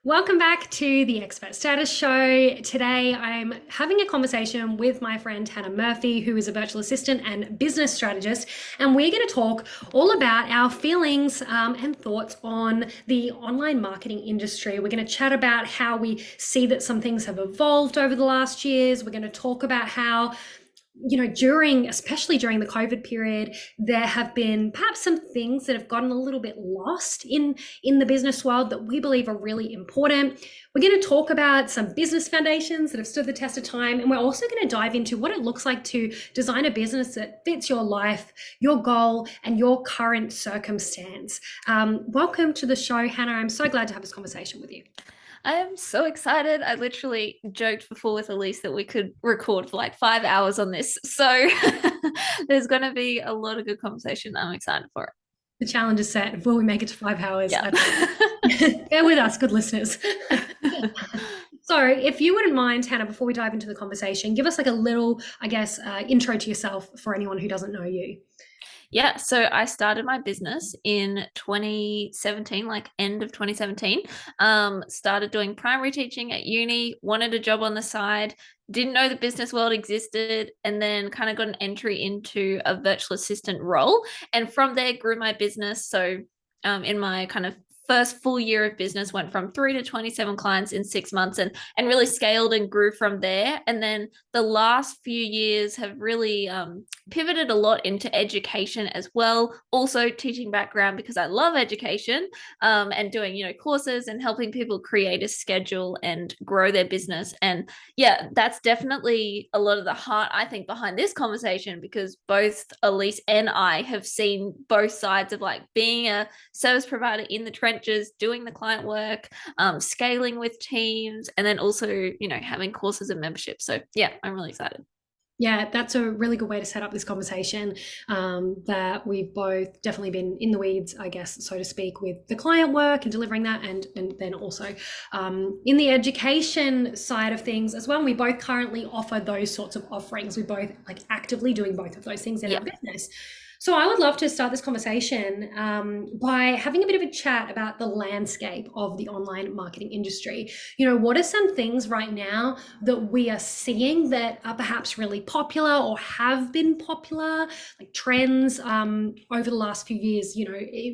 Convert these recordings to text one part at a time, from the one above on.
Welcome back to the Expert Status Show. Today I'm having a conversation with my friend Hannah Murphy, who is a virtual assistant and business strategist, and we're going to talk all about our feelings and thoughts on the online marketing industry. We're going to chat about how we see that some things have evolved over the last years. We're going to talk about how especially during the COVID period, there have been perhaps some things that have gotten a little bit lost in the business world that we believe are really important. We're going to talk about some business foundations that have stood the test of time, and we're also going to dive into what it looks like to design a business that fits your life, your goal, and your current circumstance. Welcome to the show, Hannah. I'm so glad to have this conversation with you. I am so excited. I literally joked before with Elise that we could record for like 5 hours on this. So there's going to be a lot of good conversation. I'm excited for it. The challenge is set. Will we make it to 5 hours? Yeah. Bear with us, good listeners. So if you wouldn't mind, Hannah, before we dive into the conversation, give us like a little, intro to yourself for anyone who doesn't know you. Yeah, so I started my business in 2017, like end of 2017. Started doing primary teaching at uni, wanted a job on the side, didn't know the business world existed, and then kind of got an entry into a virtual assistant role. And from there, grew my business. So in my kind of first full year of business, went from 3 to 27 clients in 6 months, and really scaled and grew from there. And then the last few years have really pivoted a lot into education as well. Also teaching background because I love education, and doing, courses and helping people create a schedule and grow their business. And yeah, that's definitely a lot of the heart, I think, behind this conversation, because both Elise and I have seen both sides of like being a service provider in the trenches, doing the client work, scaling with teams, and then also, having courses and memberships. So yeah, I'm really excited. Yeah, that's a really good way to set up this conversation, that we've both definitely been in the weeds, I guess, so to speak, with the client work and delivering that, and then also in the education side of things as well. And we both currently offer those sorts of offerings. We both like actively doing both of those things in our business. So I would love to start this conversation by having a bit of a chat about the landscape of the online marketing industry. What are some things right now that we are seeing that are perhaps really popular or have been popular, like trends over the last few years,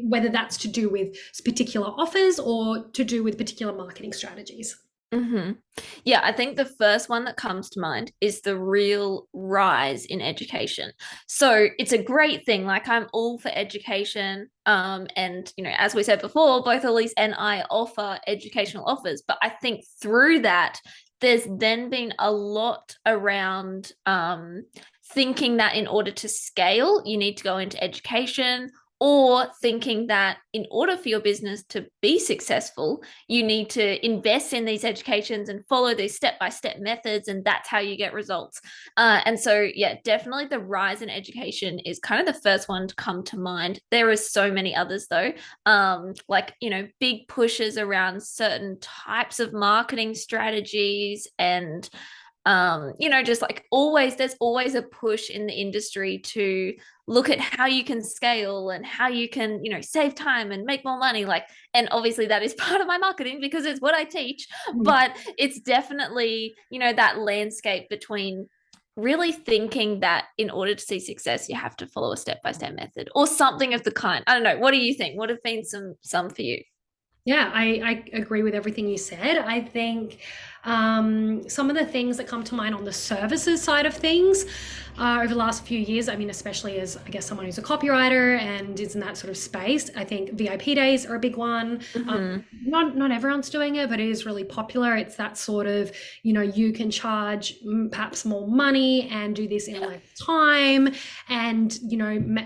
whether that's to do with particular offers or to do with particular marketing strategies? Mm-hmm. Yeah, I think the first one that comes to mind is the real rise in education. So it's a great thing. Like, I'm all for education. And as we said before, both Elise and I offer educational offers. But I think through that, there's then been a lot around thinking that in order to scale, you need to go into education, or thinking that in order for your business to be successful, you need to invest in these educations and follow these step-by-step methods, and that's how you get results. And so, yeah, definitely the rise in education is kind of the first one to come to mind. There are so many others though, like, big pushes around certain types of marketing strategies, and just like always, there's always a push in the industry to look at how you can scale and how you can, save time and make more money. Like, and obviously that is part of my marketing because it's what I teach, but it's definitely, that landscape between really thinking that in order to see success, you have to follow a step-by-step method or something of the kind. I don't know. What do you think? What have been some for you? Yeah, I agree with everything you said. I think some of the things that come to mind on the services side of things over the last few years, I mean, especially as I guess someone who's a copywriter and is in that sort of space, I think VIP days are a big one. Not everyone's doing it, but it is really popular. It's that sort of, you can charge perhaps more money and do this in less time. And,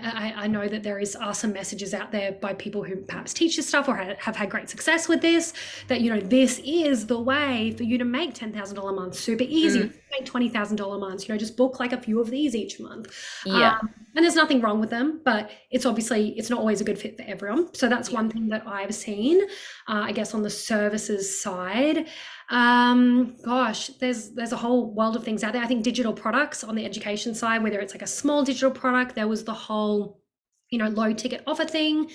I know that are some messages out there by people who perhaps teach this stuff or have had great success with this, that, this is the way for you to make $10,000 a month super easy. Make $20,000 a month, just book like a few of these each month. Yeah. And there's nothing wrong with them, but it's not always a good fit for everyone. So that's one thing that I've seen, I guess, on the services side. Gosh, there's a whole world of things out there. I think digital products on the education side, whether it's like a small digital product, there was the whole, low ticket offer thing,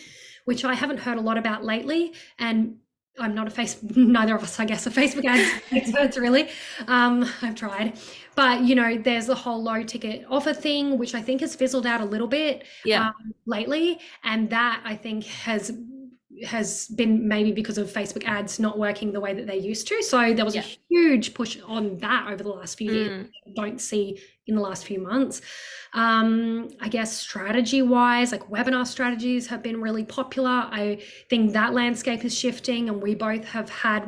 which I haven't heard a lot about lately. And I'm not neither of us, I guess, are Facebook ads experts really. I've tried. But, there's the whole low ticket offer thing, which I think has fizzled out a little bit Yeah. lately. And that I think has been maybe because of Facebook ads not working the way that they used to. So there was a Yeah. huge push on that over the last few years. Don't see in the last few months. I guess strategy wise, like webinar strategies have been really popular. I think that landscape is shifting, and we both have had,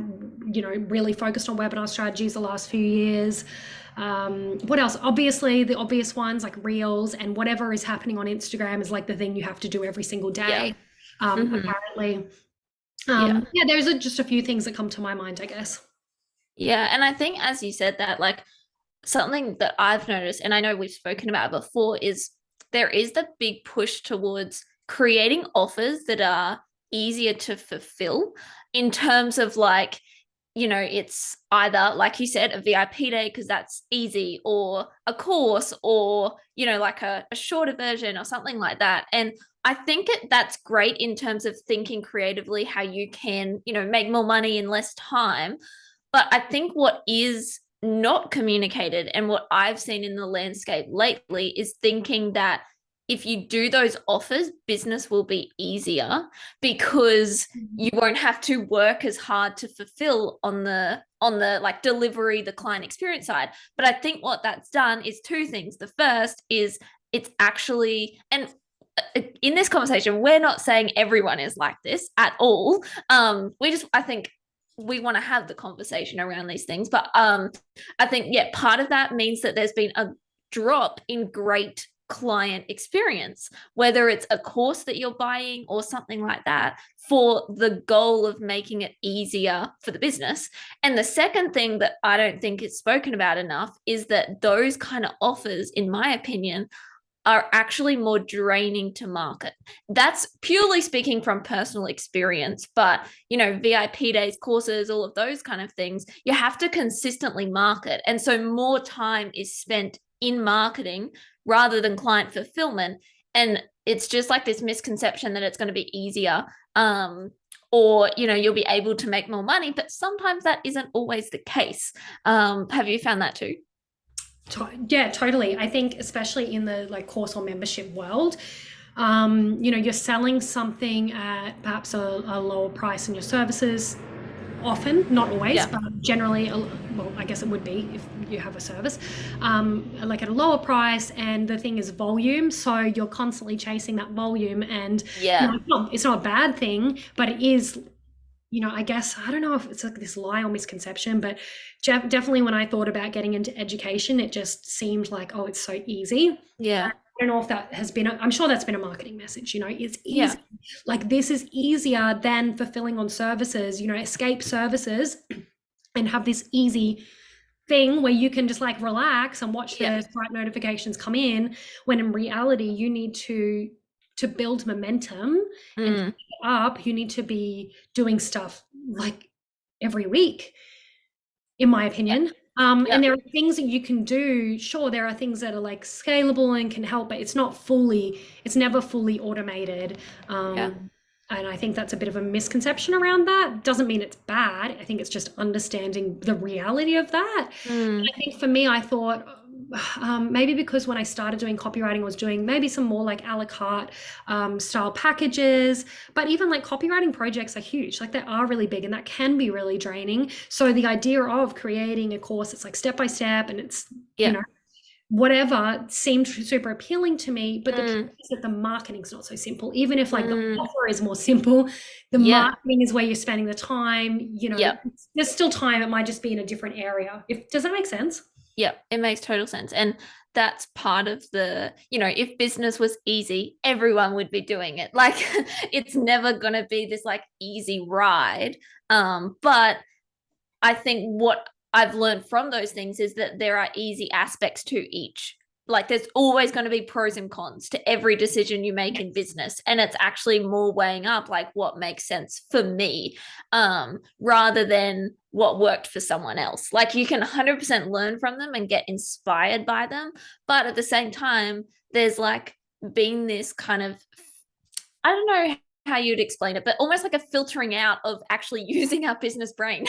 really focused on webinar strategies the last few years. What else? Obviously, the obvious ones like Reels and whatever is happening on Instagram is like the thing you have to do every single day. Apparently. Yeah, there's just a few things that come to my mind, I guess. Yeah. And I think, as you said, that like something that I've noticed, and I know we've spoken about before, is there is the big push towards creating offers that are easier to fulfill in terms of like, it's either, like you said, a VIP day because that's easy, or a course, or, like a shorter version or something like that. And I think that's great in terms of thinking creatively how you can, make more money in less time. But I think what is not communicated and what I've seen in the landscape lately is thinking that if you do those offers, business will be easier because you won't have to work as hard to fulfill on the like delivery, the client experience side. But I think what that's done is two things. The first is it's actually, and in this conversation, we're not saying everyone is like this at all. I think we want to have the conversation around these things, but I think, yeah, part of that means that there's been a drop in great client experience, whether it's a course that you're buying or something like that, for the goal of making it easier for the business. And the second thing that I don't think is spoken about enough is that those kind of offers, in my opinion, are actually more draining to market. That's purely speaking from personal experience, but VIP days, courses, all of those kind of things, you have to consistently market. And so more time is spent in marketing rather than client fulfillment. And it's just like this misconception that it's going to be easier, or you'll be able to make more money, but sometimes that isn't always the case. Have you found that too? Yeah, totally. I think especially in the like course or membership world, you're selling something at perhaps a lower price than your services. Often, not always, Yeah. but generally, well, I guess it would be if you have a service, like at a lower price. And the thing is volume. So you're constantly chasing that volume, and Yeah. it's not a bad thing, but it is, I guess, I don't know if it's like this lie or misconception, but definitely when I thought about getting into education, it just seemed like, oh, it's so easy. Yeah. I don't know if that has been, I'm sure that's been a marketing message, it's Yeah. easy. Like this is easier than fulfilling on services, escape services and have this easy thing where you can just like relax and watch Yeah. the Stripe notifications come in, when in reality you need to build momentum and to Mm. keep it up, you need to be doing stuff like every week, in my opinion. Yeah. And there are things that you can do. Sure, there are things that are like scalable and can help, but it's never fully automated. Yeah. And I think that's a bit of a misconception around that. Doesn't mean it's bad. I think it's just understanding the reality of that. Mm. I think for me, I thought maybe because when I started doing copywriting, I was doing maybe some more like a la carte style packages, but even like copywriting projects are huge. Like they are really big and that can be really draining. So the idea of creating a course that's like step by step and it's, Yeah. whatever seemed super appealing to me, but the truth Mm. is that the marketing's not so simple. Even if like the Mm. offer is more simple, the Yeah. marketing is where you're spending the time, Yeah. there's still time. It might just be in a different area. Does that make sense? Yeah. It makes total sense. And that's part of the, if business was easy, everyone would be doing it. Like it's never going to be this like easy ride. But I think what I've learned from those things is that there are easy aspects to each. Like there's always going to be pros and cons to every decision you make in business. And it's actually more weighing up like what makes sense for me, rather than what worked for someone else. Like you can 100% learn from them and get inspired by them. But at the same time, there's like been this kind of, I don't know how you'd explain it, but almost like a filtering out of actually using our business brain,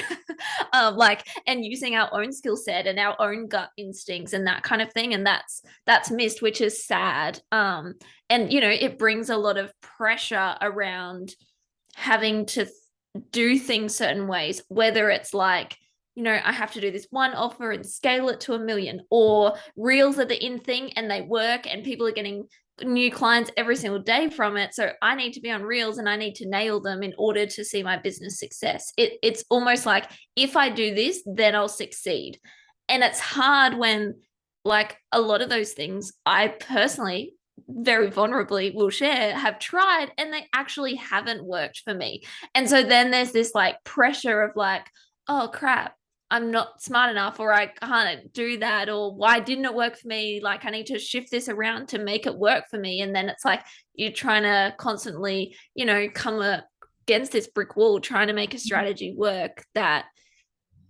like, and using our own skill set and our own gut instincts and that kind of thing. And that's missed, which is sad. And it brings a lot of pressure around having to do things certain ways, whether it's like, I have to do this one offer and scale it to 1 million, or reels are the in thing and they work and people are getting new clients every single day from it. So I need to be on reels and I need to nail them in order to see my business success. It's almost like, if I do this, then I'll succeed. And it's hard when, like, a lot of those things I personally very vulnerably will share have tried and they actually haven't worked for me. And so then there's this like pressure of like, oh crap, I'm not smart enough, or I can't do that, or why didn't it work for me? Like, I need to shift this around to make it work for me. And then it's like you're trying to constantly, come against this brick wall, trying to make a strategy work that,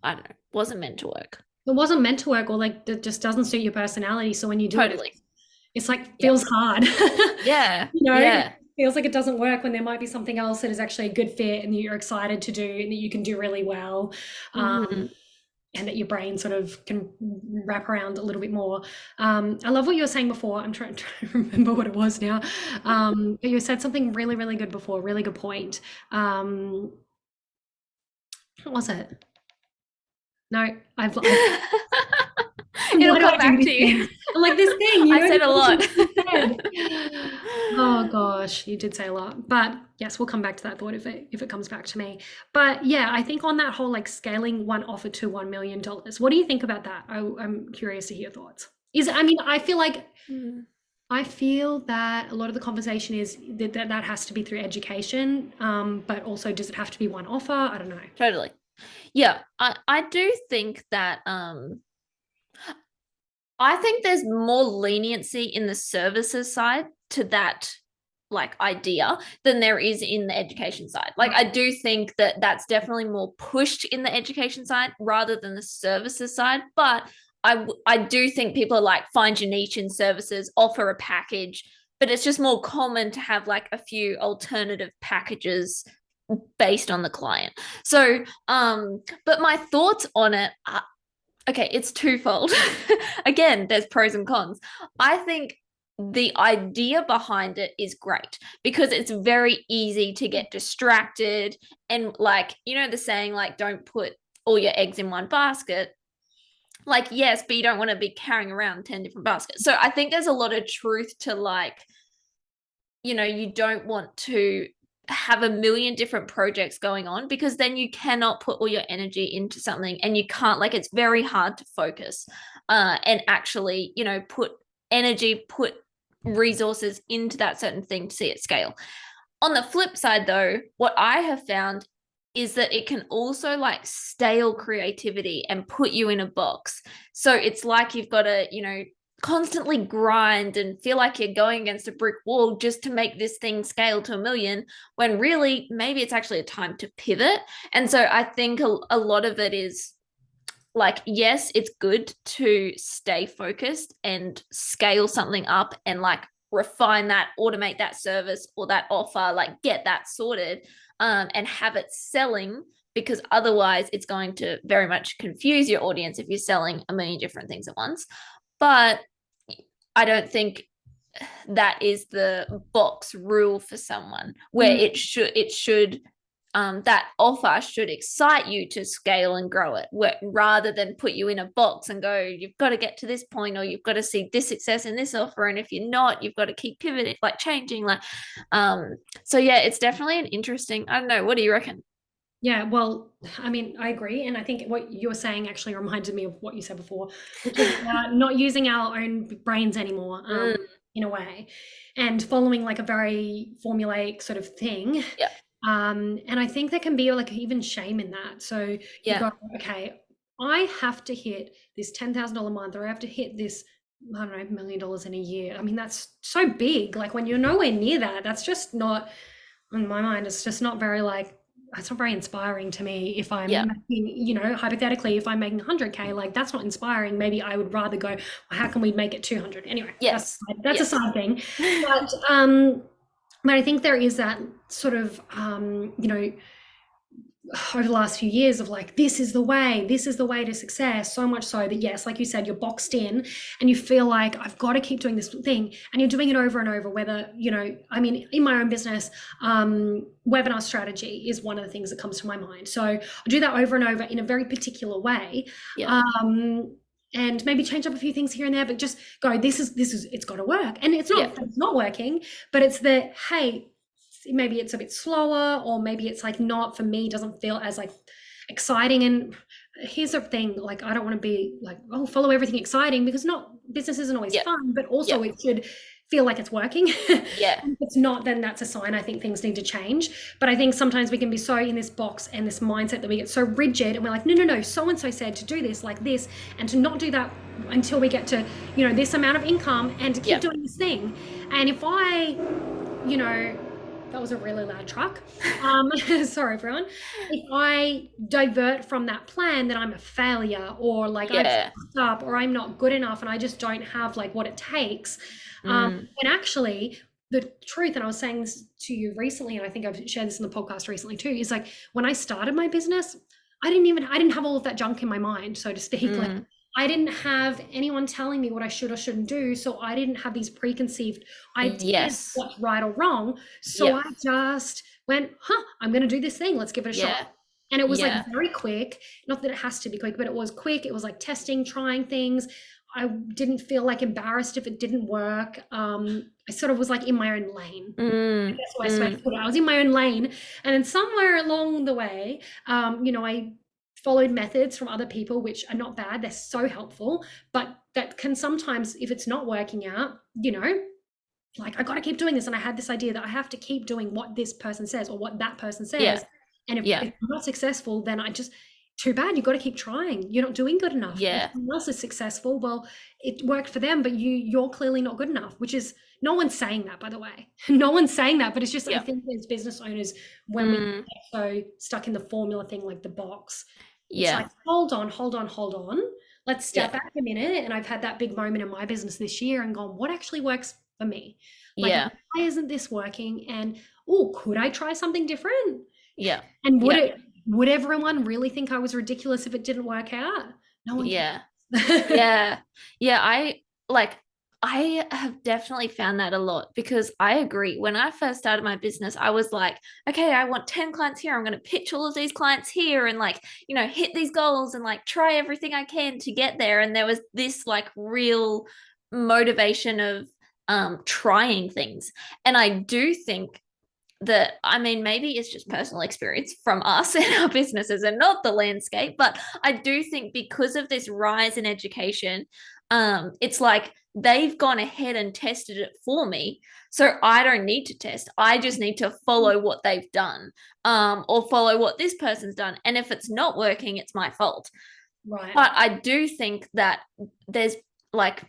I don't know, wasn't meant to work. It wasn't meant to work, or like it just doesn't suit your personality. So when you do Totally. it's like feels hard. Yeah. Yeah. It feels like it doesn't work when there might be something else that is actually a good fit and that you're excited to do and that you can do really well. And that your brain sort of can wrap around a little bit more. I love what you were saying before. I'm trying to remember what it was now. But you said something really, really good before, really good point. What was it? No, It'll come back to you. I'm like, this thing, I said a lot. Oh gosh, you did say a lot, but yes, we'll come back to that thought if it comes back to me. But yeah, I think on that whole like scaling one offer to $1 million, what do you think about that? I'm curious to hear your thoughts. I feel like I feel that a lot of the conversation is that has to be through education, but also does it have to be one offer? I don't know. Totally. Yeah, I do think that I think there's more leniency in the services side to that like idea than there is in the education side. Like, I do think that that's definitely more pushed in the education side rather than the services side. But I do think people are like, find your niche in services, offer a package, but it's just more common to have like a few alternative packages based on the client. So, but my thoughts on it are, okay, it's twofold. Again, there's pros and cons. I think the idea behind it is great because it's very easy to get distracted. And like, the saying, like, don't put all your eggs in one basket. Like, yes, but you don't want to be carrying around 10 different baskets. So I think there's a lot of truth to like, you don't want to have a million different projects going on, because then you cannot put all your energy into something, and you can't, like, it's very hard to focus and actually put resources into that certain thing to see it scale. On the flip side though, what I have found is that it can also like stale creativity and put you in a box. So it's like you've got to constantly grind and feel like you're going against a brick wall just to make this thing scale to 1 million, when really maybe it's actually a time to pivot. And so I think a lot of it is like, yes, it's good to stay focused and scale something up and like refine that, automate that service or that offer, like get that sorted and have it selling, because otherwise it's going to very much confuse your audience if you're selling a million different things at once. But I don't think that is the box rule for someone, where it should that offer should excite you to scale and grow it, rather than put you in a box and go, you've got to get to this point, or you've got to see this success in this offer, and if you're not, you've got to keep pivoting, like changing, like so yeah, it's definitely an interesting, I don't know, what do you reckon? Yeah, well, I agree. And I think what you're saying actually reminded me of what you said before, which is not using our own brains anymore in a way, and following like a very formulaic sort of thing. Yeah. And I think there can be like even shame in that. So you go, okay, I have to hit this $10,000 a month, or I have to hit this, I don't know, $1 million in a year. I mean, that's so big. Like when you're nowhere near that, that's just not, in my mind, it's just not very like, it's not very inspiring to me. If I'm making, hypothetically, if I'm making 100K, like that's not inspiring. Maybe I would rather go, well, how can we make it 200? Anyway, that's a side thing. But But I think there is that sort of, over the last few years of like, this is the way to success, so much so that, yes, like you said, you're boxed in and you feel like I've got to keep doing this thing, and you're doing it over and over. Whether, I mean, in my own business, webinar strategy is one of the things that comes to my mind. So I do that over and over in a very particular way. Yeah. And maybe change up a few things here and there, but just go, this is it's got to work. And it's not, it's not working, but it's the, hey, maybe it's a bit slower, or maybe it's like not, for me, doesn't feel as like exciting. And here's the thing, like, I don't want to be like, oh, follow everything exciting, because not, business isn't always fun, but also it should feel like it's working. Yeah. If it's not, then that's a sign I think things need to change. But I think sometimes we can be so in this box and this mindset that we get so rigid, and we're like, no, so-and-so said to do this like this, and to not do that until we get to, this amount of income, and to keep doing this thing. And if I, that was a really loud truck. Sorry, everyone. If I divert from that plan, then I'm a failure, or like I'm fucked up, or I'm not good enough, and I just don't have like what it takes. And actually, the truth, and I was saying this to you recently, and I think I've shared this in the podcast recently too, is like, when I started my business, I didn't have all of that junk in my mind, so to speak. Like, I didn't have anyone telling me what I should or shouldn't do. So I didn't have these preconceived ideas what's right or wrong. So I just went, I'm going to do this thing. Let's give it a shot. And it was like very quick. Not that it has to be quick, but it was quick. It was like testing, trying things. I didn't feel like embarrassed if it didn't work. I sort of was like in my own lane. That's why I was in my own lane. And then somewhere along the way, I followed methods from other people, which are not bad. They're so helpful, but that can sometimes, if it's not working out, like, I got to keep doing this. And I had this idea that I have to keep doing what this person says or what that person says. And if I'm not successful, then too bad. You've got to keep trying. You're not doing good enough. If someone else is successful, well, it worked for them, but you're clearly not good enough, which is, no one's saying that, by the way. No one's saying that, but it's just, I think as business owners, when we get so stuck in the formula thing, like the box, it's like, hold on. Let's step back a minute. And I've had that big moment in my business this year and gone, what actually works for me? Like, why isn't this working? And, could I try something different? And would everyone really think I was ridiculous if it didn't work out? No one cares. I have definitely found that a lot, because I agree. When I first started my business, I was like, okay, I want 10 clients here. I'm going to pitch all of these clients here and like, hit these goals and like try everything I can to get there. And there was this like real motivation of trying things. And I do think that, I mean, maybe it's just personal experience from us and our businesses and not the landscape, but I do think because of this rise in education, it's like they've gone ahead and tested it for me. So I don't need to test. I just need to follow what they've done, or follow what this person's done. And if it's not working, it's my fault. Right. But I do think that there's like,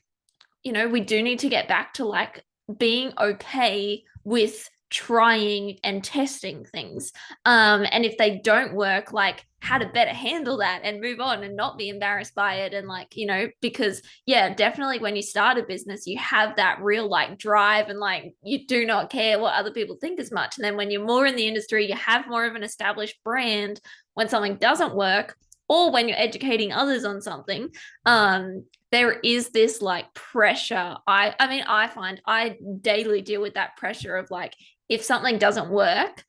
we do need to get back to like being okay with trying and testing things, and if they don't work, like how to better handle that and move on and not be embarrassed by it. And like, because definitely when you start a business, you have that real like drive and like you do not care what other people think as much. And then when you're more in the industry, you have more of an established brand, when something doesn't work, or when you're educating others on something, there is this like pressure. I mean, I find I daily deal with that pressure of like, if something doesn't work,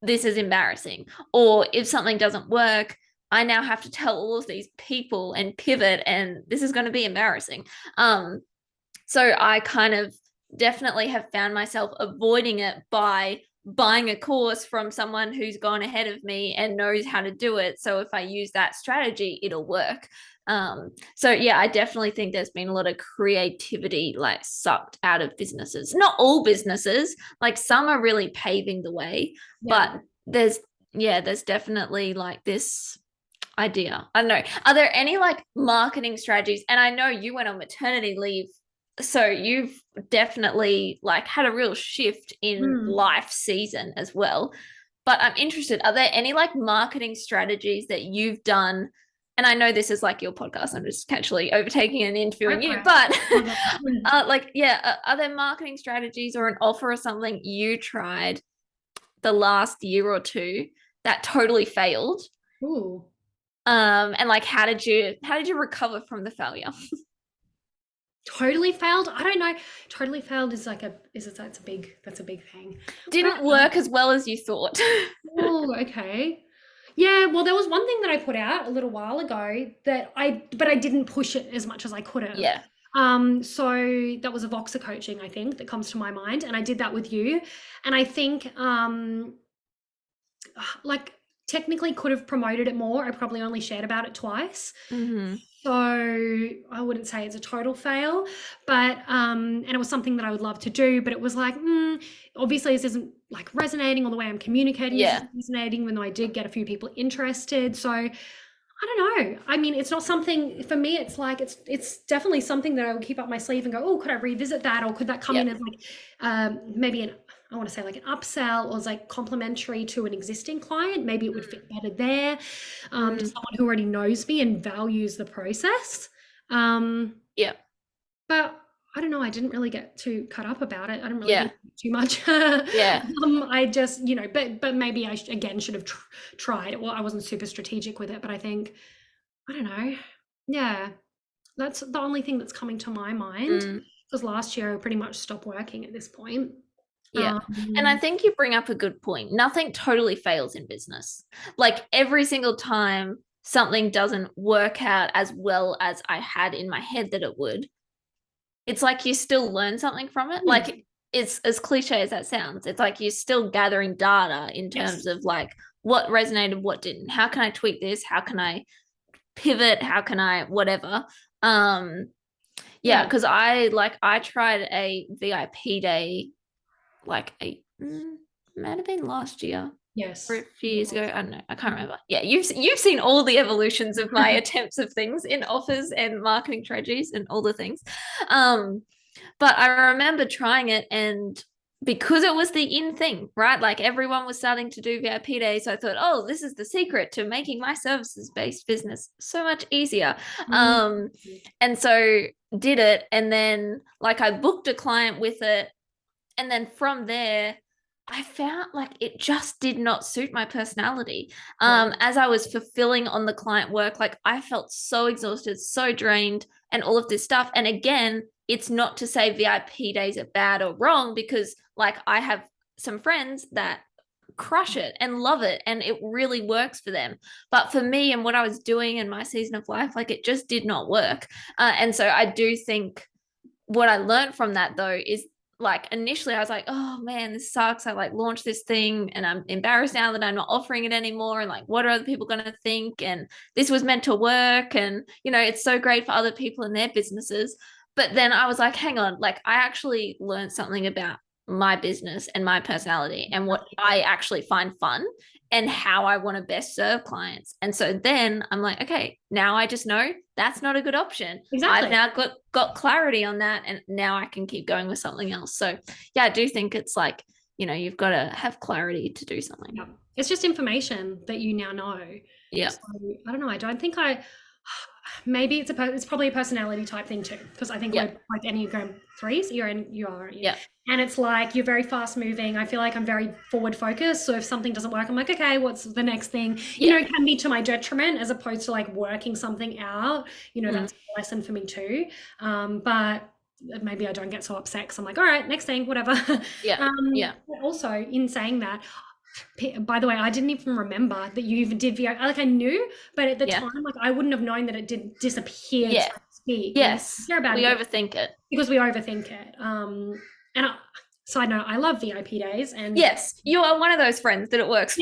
this is embarrassing. Or if something doesn't work, I now have to tell all of these people and pivot, and this is going to be embarrassing. So I kind of definitely have found myself avoiding it by buying a course from someone who's gone ahead of me and knows how to do it. So if I use that strategy, it'll work. So I definitely think there's been a lot of creativity like sucked out of businesses. Not all businesses, like some are really paving the way, but there's definitely like this idea. I don't know. Are there any like marketing strategies? And I know you went on maternity leave, so you've definitely like had a real shift in life season as well. But I'm interested, are there any like marketing strategies that you've done and I know this is like your podcast, I'm just casually overtaking and interviewing Go for you, it. but Mm. like, yeah, are there marketing strategies or an offer or something you tried the last year or two that totally failed? Ooh. And like, how did you recover from the failure? Totally failed. I don't know. Totally failed is like that's a big thing. I Didn't don't know. work as well as you thought. Oh, okay. Yeah, well, there was one thing that I put out a little while ago but I didn't push it as much as I could have. Yeah. So that was a Voxer coaching, I think, that comes to my mind, and I did that with you. And I think, like, technically could have promoted it more. I probably only shared about it twice. Mm-hmm. So I wouldn't say it's a total fail, but and it was something that I would love to do, but it was like, obviously this isn't like resonating, or the way I'm communicating Yeah. isn't resonating, even though I did get a few people interested. So I don't know. I mean, it's not something for me. It's like it's definitely something that I would keep up my sleeve and go, oh, could I revisit that, or could that come in Yep. as like maybe I want to say like an upsell, or as like complementary to an existing client. Maybe it would fit better there, to someone who already knows me and values the process. Yeah. But I don't know. I didn't really get too cut up about it. I didn't really Yeah. think too much. Yeah. I just, but maybe I again should have tried. Well, I wasn't super strategic with it, but I think, I don't know. Yeah, that's the only thing that's coming to my mind, Mm. because last year I pretty much stopped working at this point. Yeah. And I Um, think you bring up a good point. Nothing totally fails in business. Like every single time something doesn't work out as well as I had in my head that it would, it's like you still learn something from it. Like, it's as cliche as that sounds. It's like you're still gathering data in terms yes. of like what resonated, what didn't. How can I tweak this? How can I pivot? How can I whatever? Yeah, Yeah. because I tried a VIP day like might have been last year or Yes. a few years ago. I don't know. I can't remember. Yeah, you've seen all the evolutions of my attempts of things in offers and marketing strategies and all the things. But I remember trying it, and because it was the in thing, right? Like everyone was starting to do VIP days. So I thought, oh, this is the secret to making my services based business so much easier. Mm. And so did it. And then like I booked a client with it. And then from there, I found like it just did not suit my personality. Right. As I was fulfilling on the client work, like I felt so exhausted, so drained, and all of this stuff. And again, it's not to say VIP days are bad or wrong, because like I have some friends that crush it and love it and it really works for them. But for me and what I was doing in my season of life, like it just did not work. And so I do think what I learned from that though is like initially I was like, oh man, this sucks. I like launched this thing and I'm embarrassed now that I'm not offering it anymore. And like, what are other people going to think? And this was meant to work. And, it's so great for other people in their businesses. But then I was like, hang on, like I actually learned something about my business and my personality and what I actually find fun and how I want to best serve clients. And so then I'm like, okay, now I just know that's not a good option. Exactly. I've now got clarity on that, and now I can keep going with something else. So yeah, I do think it's like, you've got to have clarity to do something. Yeah. It's just information that you now know. Yeah. So I don't know. I don't think maybe it's probably a personality type thing too, because I think Yeah. we're like Enneagram 3s. You are, aren't you? Yeah. And it's like you're very fast moving. I feel like I'm very forward focused. So if something doesn't work, I'm like, okay, what's the next thing? Yeah. It can be to my detriment as opposed to like working something out. Mm. That's a lesson for me too. But maybe I don't get so upset because I'm like, all right, next thing, whatever. Yeah. Yeah. But also in saying that, by the way, I didn't even remember that you even did VO. Like I knew, but at the Yeah. time, like I wouldn't have known that it did disappear, Yeah. so to speak. Yes. Hear about We it overthink it. because we overthink it. And side note, I love VIP days, and Yes, you are one of those friends that it works for.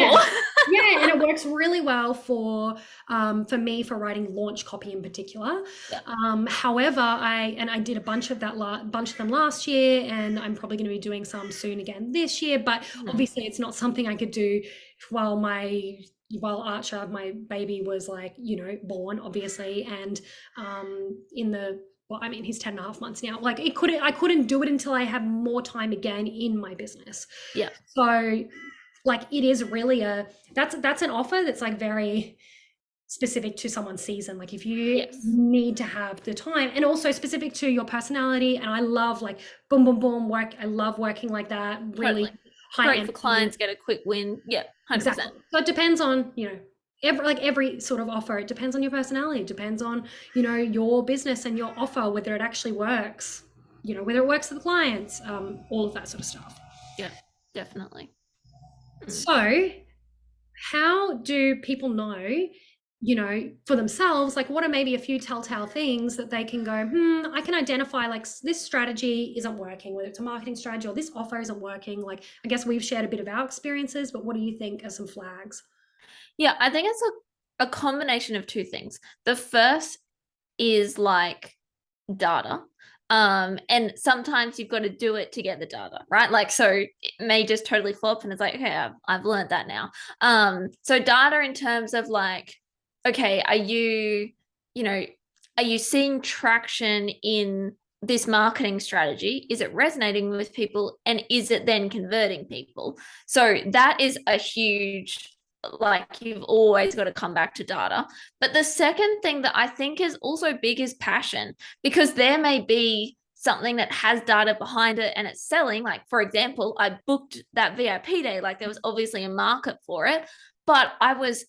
yeah, and it works really well for me for writing launch copy in particular. Yeah. However, I did a bunch of them last year, and I'm probably going to be doing some soon again this year. But obviously, it's not something I could do while Archer, my baby, was like born, obviously, and well, I mean, he's 10 and a half months now. Like I couldn't do it until I have more time again in my business. Yeah. So like it is really that's an offer that's like very specific to someone's season. Like if you Yes. need to have the time, and also specific to your personality. And I love like boom, boom, boom work. I love working like that. Really Totally. high Great for energy. clients, get a quick win. Yeah, 100%. Exactly. So it depends on, every sort of offer. It depends on your personality. It depends on, your business and your offer, whether it actually works, whether it works for the clients, all of that sort of stuff. Yeah, definitely. So how do people know, for themselves, like what are maybe a few telltale things that they can go, I can identify like this strategy isn't working, whether it's a marketing strategy or this offer isn't working. Like, I guess we've shared a bit of our experiences, but what do you think are some flags? Yeah, I think it's a combination of two things. The first is like data. And sometimes you've got to do it to get the data, right? Like, so it may just totally flop and it's like, okay, I've learned that now. So data in terms of like, okay, are you seeing traction in this marketing strategy? Is it resonating with people? And is it then converting people? So that is a huge, like, you've always got to come back to data. But the second thing that I think is also big is passion, because there may be something that has data behind it and it's selling. Like, for example, I booked that VIP day, like there was obviously a market for it, but I was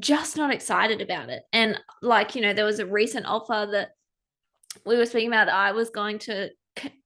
just not excited about it. And like, there was a recent offer that we were speaking about that I was going to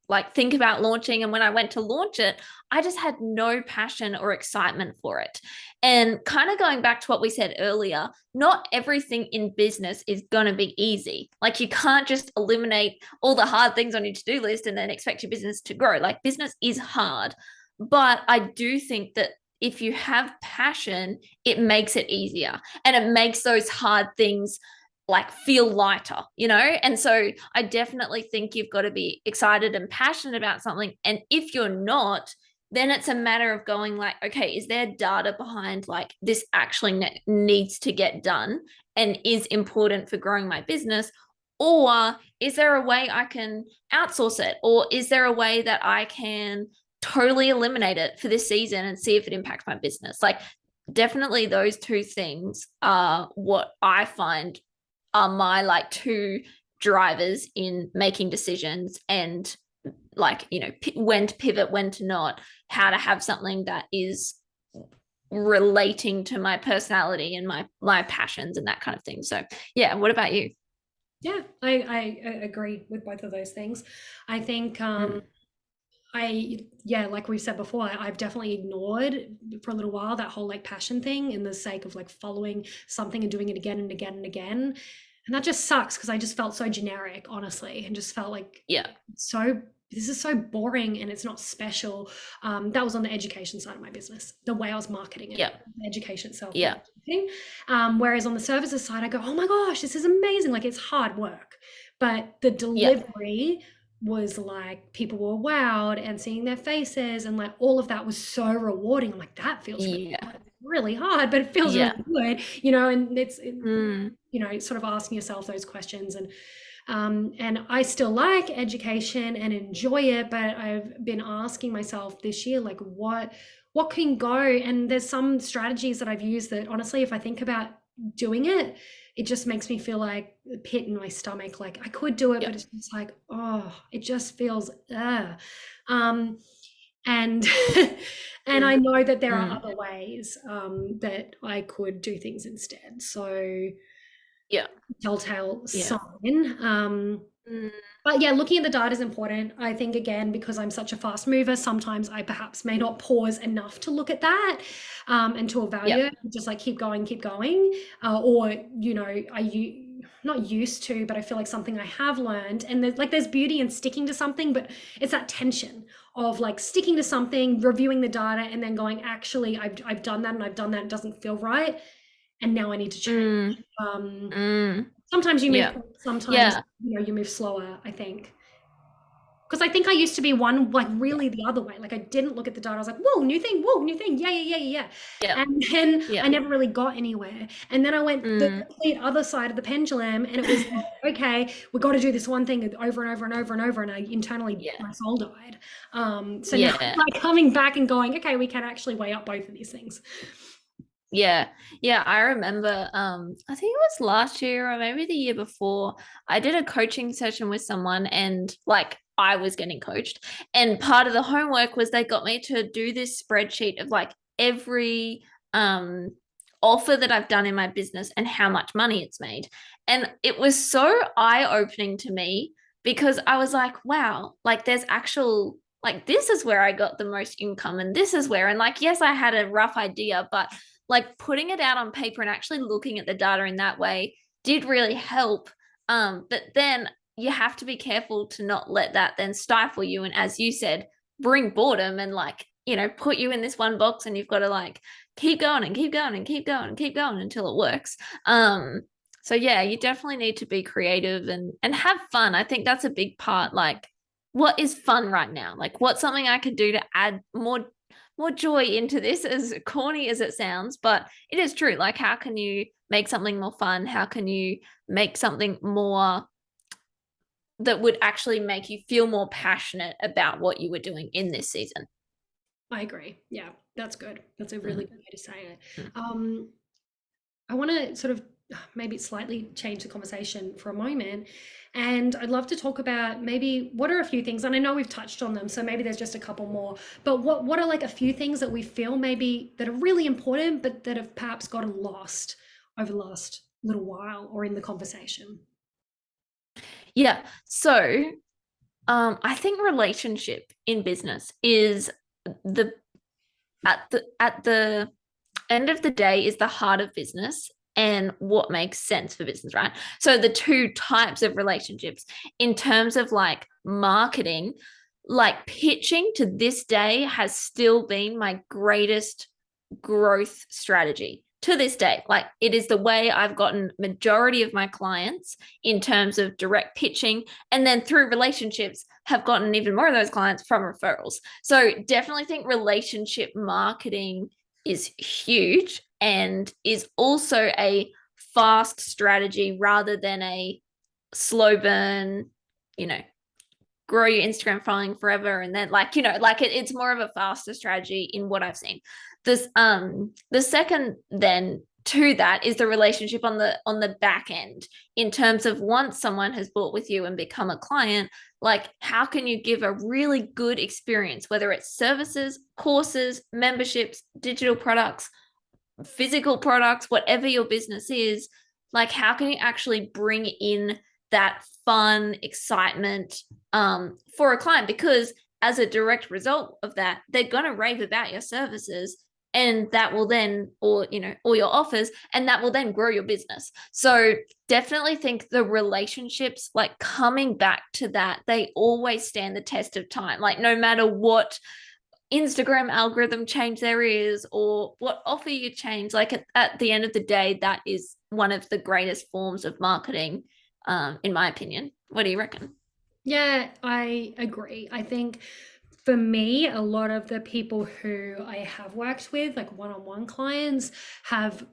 like think about launching, and when I went to launch it, I just had no passion or excitement for it. And kind of going back to what we said earlier, not everything in business is going to be easy. Like, you can't just eliminate all the hard things on your to-do list and then expect your business to grow. Like, business is hard, but I do think that if you have passion, it makes it easier, and it makes those hard things like feel lighter, And so I definitely think you've got to be excited and passionate about something. And if you're not, then it's a matter of going like, okay, is there data behind like this actually needs to get done and is important for growing my business? Or is there a way I can outsource it? Or is there a way that I can totally eliminate it for this season and see if it impacts my business? Like, definitely those two things are what I find are my like two drivers in making decisions, and like, when to pivot, when to not, how to have something that is relating to my personality and my passions and that kind of thing. So yeah, what about you? Yeah, I agree with both of those things. I think like we've said before, I've definitely ignored for a little while that whole like passion thing in the sake of like following something and doing it again and again and again. And that just sucks, because I just felt so generic, honestly, and just felt like, this is so boring and it's not special. That was on the education side of my business, the way I was marketing it, the education itself. Whereas on the services side, I go, oh my gosh, this is amazing. Like, it's hard work, but the delivery was like, people were wowed and seeing their faces, and like all of that was so rewarding. I'm like, that feels really hard, but it feels really good, and it's sort of asking yourself those questions. And I still like education and enjoy it, but I've been asking myself this year, like, what can go? And there's some strategies that I've used that honestly, if I think about doing it, it just makes me feel like a pit in my stomach. Like, I could do it, but it's just like, oh, it just feels and and I know that there are other ways that I could do things instead. So telltale sign. But yeah, looking at the data is important. I think, again, because I'm such a fast mover, sometimes I perhaps may not pause enough to look at that and to evaluate, just like keep going. Or, not used to, but I feel like something I have learned, and there's beauty in sticking to something, but it's that tension of like sticking to something, reviewing the data, and then going, actually, I've done that and I've done that, it doesn't feel right, and now I need to change. Sometimes you move, sometimes you move slower, I think. Because I think I used to be one, like, really the other way. Like, I didn't look at the data. I was like, whoa, new thing, yeah. And then I never really got anywhere. And then I went the complete other side of the pendulum, and it was like, okay, we've got to do this one thing over and over and over and over. And I internally, my soul died. So now I'm like coming back and going, okay, we can actually weigh up both of these things. Yeah. Yeah. I remember, I think it was last year or maybe the year before, I did a coaching session with someone and like I was getting coached. And part of the homework was they got me to do this spreadsheet of like every offer that I've done in my business and how much money it's made. And it was so eye-opening to me because I was like, wow, like there's actual like this is where I got the most income and this is where and like yes, I had a rough idea, but like putting it out on paper and actually looking at the data in that way did really help. But then you have to be careful to not let that then stifle you. And as you said, bring boredom and like, put you in this one box and you've got to like keep going and keep going and keep going and keep going until it works. So yeah, you definitely need to be creative and have fun. I think that's a big part. Like, what is fun right now? Like, what's something I could do to add more joy into this, as corny as it sounds, but it is true. Like, how can you make something more fun? How can you make something more that would actually make you feel more passionate about what you were doing in this season? I agree. Yeah, that's good. That's a really Mm. good way to say it. Mm. I want to sort of maybe slightly change the conversation for a moment. And I'd love to talk about maybe what are a few things, and I know we've touched on them, so maybe there's just a couple more, but what are like a few things that we feel maybe that are really important, but that have perhaps gotten lost over the last little while or in the conversation? Yeah. So I think relationship in business is the at the end of the day is the heart of business and what makes sense for business, right? So the two types of relationships in terms of like marketing, like pitching to this day has still been my greatest growth strategy to this day. Like it is the way I've gotten majority of my clients in terms of direct pitching, and then through relationships have gotten even more of those clients from referrals. So definitely think relationship marketing is huge and is also a fast strategy rather than a slow burn, you know, grow your Instagram following forever and then like, like it's more of a faster strategy in what I've seen. The second then to that is the relationship on the back end in terms of once someone has bought with you and become a client, like how can you give a really good experience, whether it's services, courses, memberships, digital products, physical products, whatever your business is, like how can you actually bring in that fun excitement for a client? Because as a direct result of that, they're going to rave about your services and that will then or your offers, and that will then grow your business. So definitely think the relationships, like coming back to that, they always stand the test of time. Like no matter what Instagram algorithm change there is or what offer you change, like at the end of the day, that is one of the greatest forms of marketing, in my opinion. What do you reckon? Yeah, I agree. I think for me, a lot of the people who I have worked with, like one-on-one clients, have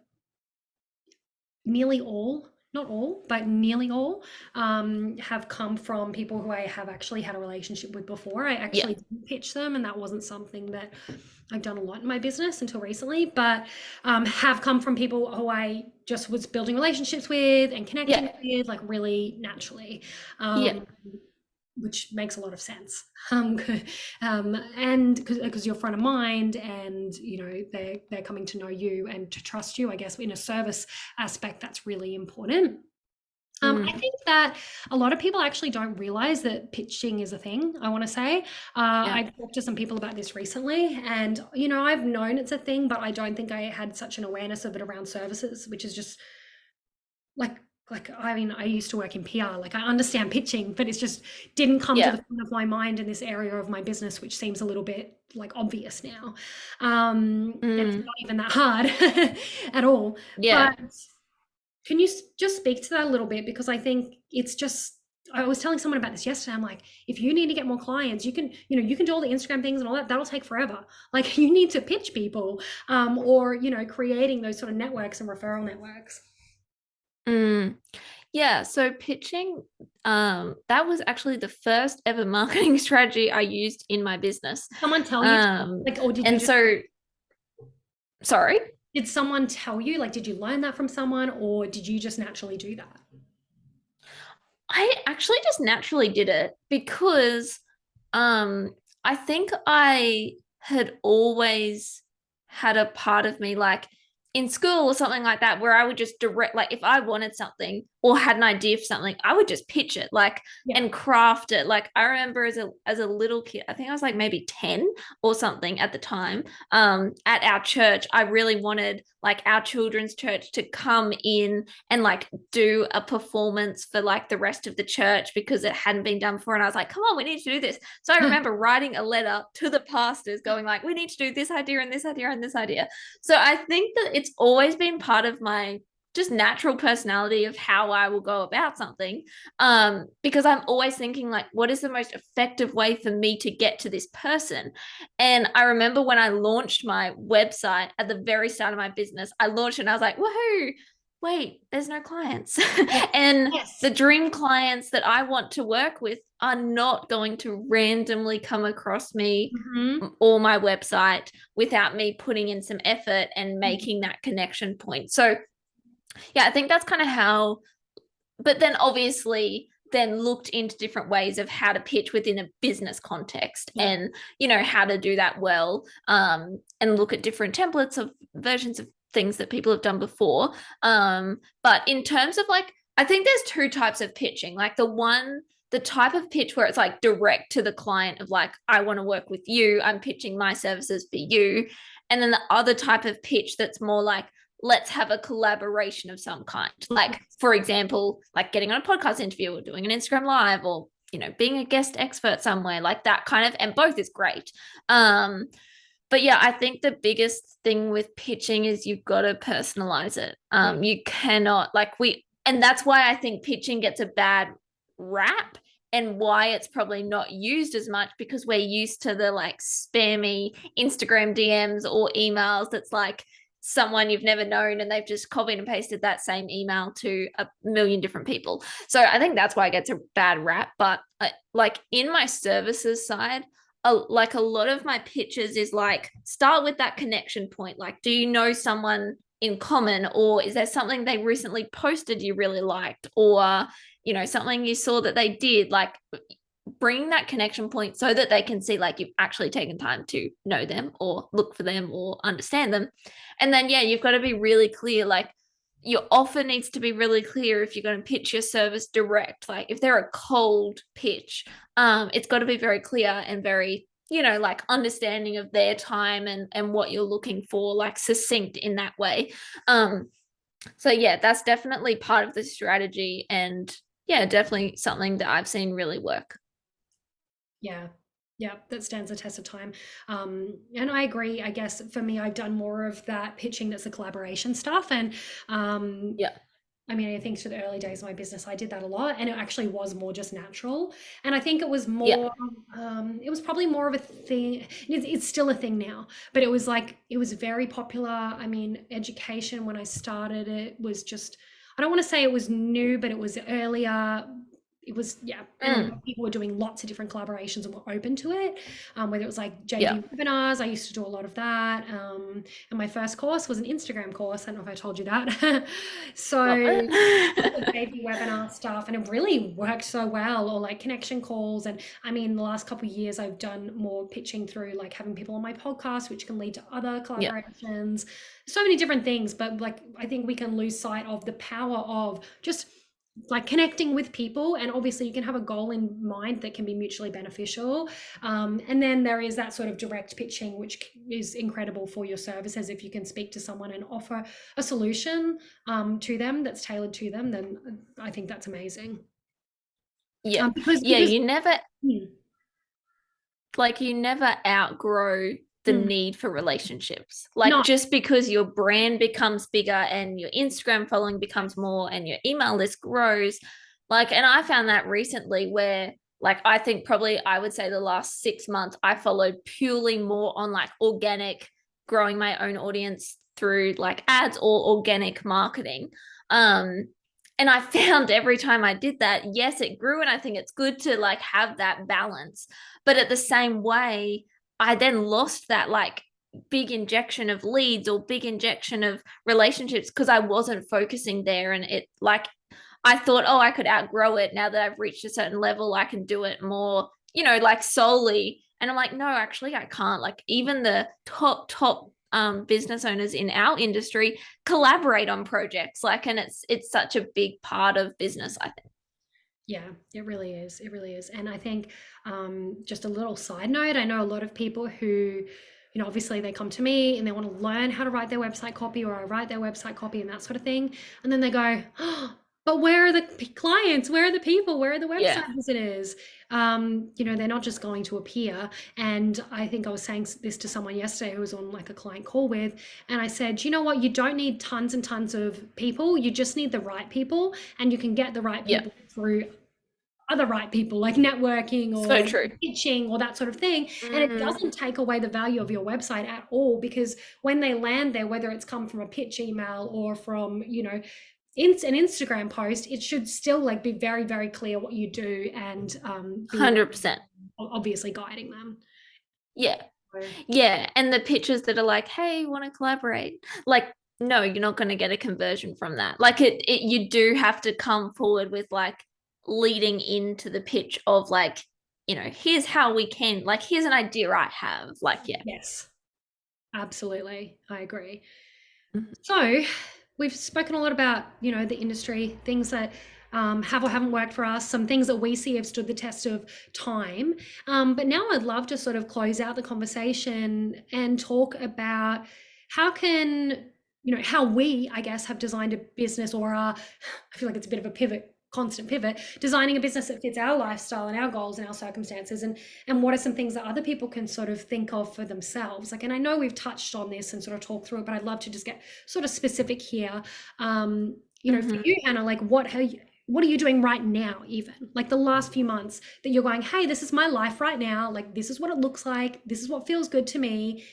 nearly all, not all, but nearly all, have come from people who I have actually had a relationship with before. I Yeah. actually didn't pitch them, and that wasn't something that I've done a lot in my business until recently, but have come from people who I just was building relationships with and connecting Yeah. with, like really naturally. Yeah. Which makes a lot of sense. And because you're front of mind, and they're coming to know you and to trust you, I guess in a service aspect, that's really important. I Mm, think that a lot of people actually don't realize that pitching is a thing. I want to say, yeah. I talked to some people about this recently, and I've known it's a thing, but I don't think I had such an awareness of it around services, which is just like I mean, I used to work in PR. Like I understand pitching, but it's just didn't come to the Yeah. front of my mind in this area of my business, which seems a little bit like obvious now. It's Mm, not even that hard at all. yeah. But can you just speak to that a little bit? Because I think it's just, I was telling someone about this yesterday. I'm like, if you need to get more clients, you can do all the Instagram things and all that. That'll take forever. Like you need to pitch people, or creating those sort of networks and referral networks. Mm. Yeah, so pitching, that was actually the first ever marketing strategy I used in my business. Someone tell you to, Um, like, or did you and just, so, sorry. Did someone tell you, like, did you learn that from someone or did you just naturally do that? I actually just naturally did it because I think I had always had a part of me like in school or something like that where I would just direct, like if I wanted something or had an idea for something, I would just pitch it like Yeah. and craft it. Like I remember as a little kid, I think I was like maybe 10 or something at the time, at our church, I really wanted like our children's church to come in and like do a performance for like the rest of the church because it hadn't been done before. And I was like, come on, we need to do this. So I remember writing a letter to the pastors going like, we need to do this idea and this idea and this idea. So I think that it's always been part of my just natural personality of how I will go about something. Because I'm always thinking like, what is the most effective way for me to get to this person? And I remember when I launched my website at the very start of my business, I launched it and I was like, woohoo, wait, there's no clients. And Yes. the dream clients that I want to work with are not going to randomly come across me Hmm. or my website without me putting in some effort and making that connection point. So, yeah, I think that's kind of how, but then obviously then looked into different ways of how to pitch within a business context Yeah. and how to do that well, and look at different templates of versions of things that people have done before, but in terms of like I think there's two types of pitching, like the type of pitch where it's like direct to the client of like I want to work with you, I'm pitching my services for you, and then the other type of pitch that's more like let's have a collaboration of some kind. Like, for example, like getting on a podcast interview or doing an Instagram live or, being a guest expert somewhere like that kind of, and both is great. But yeah, I think the biggest thing with pitching is you've got to personalize it. Yeah. You cannot and that's why I think pitching gets a bad rap and why it's probably not used as much because we're used to the like spammy Instagram DMs or emails that's like someone you've never known and they've just copied and pasted that same email to a million different people. So I think that's why it gets a bad rap. But like in my services side, like a lot of my pitches is like start with that connection point. Like, do you know someone in common, or is there something they recently posted you really liked, or something you saw that they did? Like, bring that connection point so that they can see like you've actually taken time to know them or look for them or understand them. And then yeah, you've got to be really clear. Like your offer needs to be really clear if you're going to pitch your service direct. Like if they're a cold pitch, it's got to be very clear and very like understanding of their time and what you're looking for, like succinct in that way. So yeah, that's definitely part of the strategy, and yeah, definitely something that I've seen really work. Yeah. Yeah, that stands the test of time. And I agree. I guess for me, I've done more of that pitching that's the collaboration stuff. And Yeah. I mean, I think to the early days of my business, I did that a lot, and it actually was more just natural. And I think it was Yeah. more, it was probably more of a thing. It's still a thing now, but it was like, it was very popular. I mean, education, when I started it, was just, I don't want to say it was new, but it was earlier. It was, yeah. And a lot Mm. of people were doing lots of different collaborations and were open to it. Whether it was like Yeah. JV webinars, I used to do a lot of that. And my first course was an Instagram course. I don't know if I told you that. Love So the it. baby webinar stuff, and it really worked so well, or like connection calls. And I mean, the last couple of years I've done more pitching through like having people on my podcast, which can lead to other Yeah. collaborations, so many different things. But like I think we can lose sight of the power of just like connecting with people, and obviously you can have a goal in mind that can be mutually beneficial, and then there is that sort of direct pitching, which is incredible for your services. If you can speak to someone and offer a solution to them that's tailored to them, then I think that's amazing. Yeah. Yeah, Because mm, you never outgrow the mm, need for relationships. Like no, just because your brand becomes bigger and your Instagram following becomes more and your email list grows, like, and I found that recently where like I think probably I would say the last 6 months I followed purely more on like organic, growing my own audience through like ads or organic marketing. Um and I found every time I did that, yes, it grew, and I think it's good to like have that balance. But at the same way, I then lost that like big injection of leads or big injection of relationships because I wasn't focusing there. And it like, I thought, oh, I could outgrow it now that I've reached a certain level. I can do it more, like solely. And I'm like, no, actually, I can't. Like, even the top business owners in our industry collaborate on projects. Like, and it's such a big part of business, I think. Yeah, it really is. It really is. And I think just a little side note, I know a lot of people who, obviously they come to me and they want to learn how to write their website copy, or I write their website copy and that sort of thing. And then they go, oh, but where are the clients? Where are the people? Where are the Yeah. website visitors? They're not just going to appear. And I think I was saying this to someone yesterday who was on like a client call with, and I said, you know what? You don't need tons and tons of people. You just need the right people, and you can get the right Yeah. people through other right people, like networking So or true. pitching or that sort of thing. And it doesn't take away the value of your website at all, because when they land there, whether it's come from a pitch email or from, an Instagram post, it should still like be very, very clear what you do, and be 100%. obviously guiding them. Yeah. So, Yeah. And the pitches that are like, hey, want to collaborate? Like, no, you're not going to get a conversion from that. Like you do have to come forward with like leading into the pitch of like, here's how we can, like, here's an idea I have. Like, yeah. yes, absolutely. I agree. Mhm. So we've spoken a lot about, the industry, things that have or haven't worked for us, some things that we see have stood the test of time. But now I'd love to sort of close out the conversation and talk about how can, how we, I guess, have designed a business, or I feel like it's a bit of a pivot, constant pivot, designing a business that fits our lifestyle and our goals and our circumstances, and what are some things that other people can sort of think of for themselves. Like, and I know we've touched on this and sort of talked through it, but I'd love to just get sort of specific here. For you, Hannah, like what are you doing right now, even like the last few months, that you're going, hey, this is my life right now, like this is what it looks like, this is what feels good to me,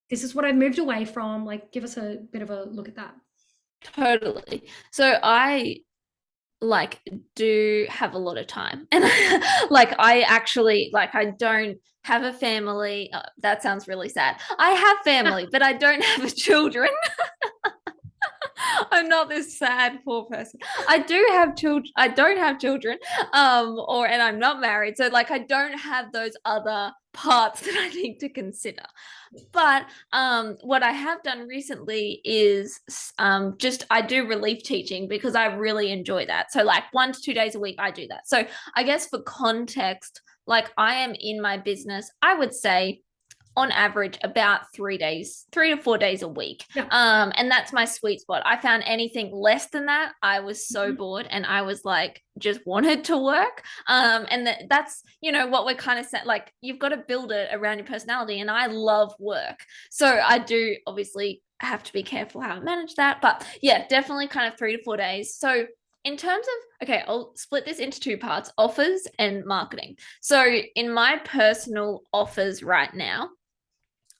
this is what I've moved away from. Like, give us a bit of a look at that. Totally. So I like do have a lot of time, and like I actually, like, I don't have a family. That sounds really sad. I have family, but I don't have children. I'm not this sad poor person. I do have children. I don't have children. And I'm not married. So like I don't have those other parts that I need to consider. But what I have done recently is just I do relief teaching because I really enjoy that. So like 1 to 2 days a week I do that. So I guess for context, like I am in my business, I would say on average about 3 to 4 days a week. Yeah. And that's my sweet spot. I found anything less than that, I was so bored, and I was like, just wanted to work. And that's, what we're kind of saying, like, you've got to build it around your personality. And I love work. So I do obviously have to be careful how I manage that. But yeah, definitely kind of 3 to 4 days. So in terms of, okay, I'll split this into two parts: offers and marketing. So in my personal offers right now,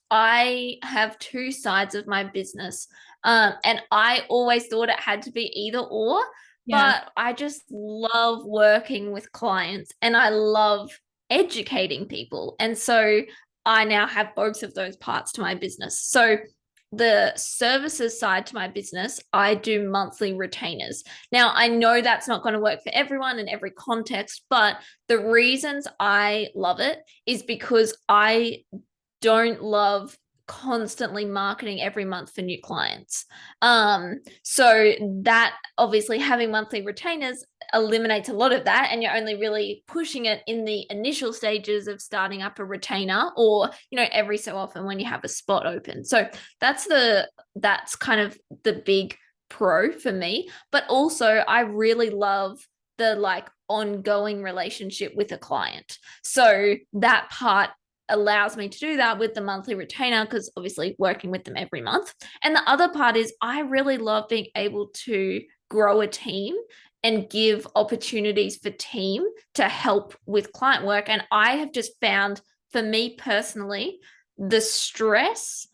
I have two sides of my business. And I always thought it had to be either or, Yeah. but I just love working with clients and I love educating people. And so I now have both of those parts to my business. So the services side to my business, I do monthly retainers. Now, I know that's not going to work for everyone in every context, but the reasons I love it is because I don't love constantly marketing every month for new clients. So that obviously having monthly retainers eliminates a lot of that, and you're only really pushing it in the initial stages of starting up a retainer, or every so often when you have a spot open. So that's kind of the big pro for me. But also I really love the like ongoing relationship with a client. So that part allows me to do that with the monthly retainer, because obviously working with them every month. And the other part is I really love being able to grow a team and give opportunities for team to help with client work. And I have just found, for me personally, the stress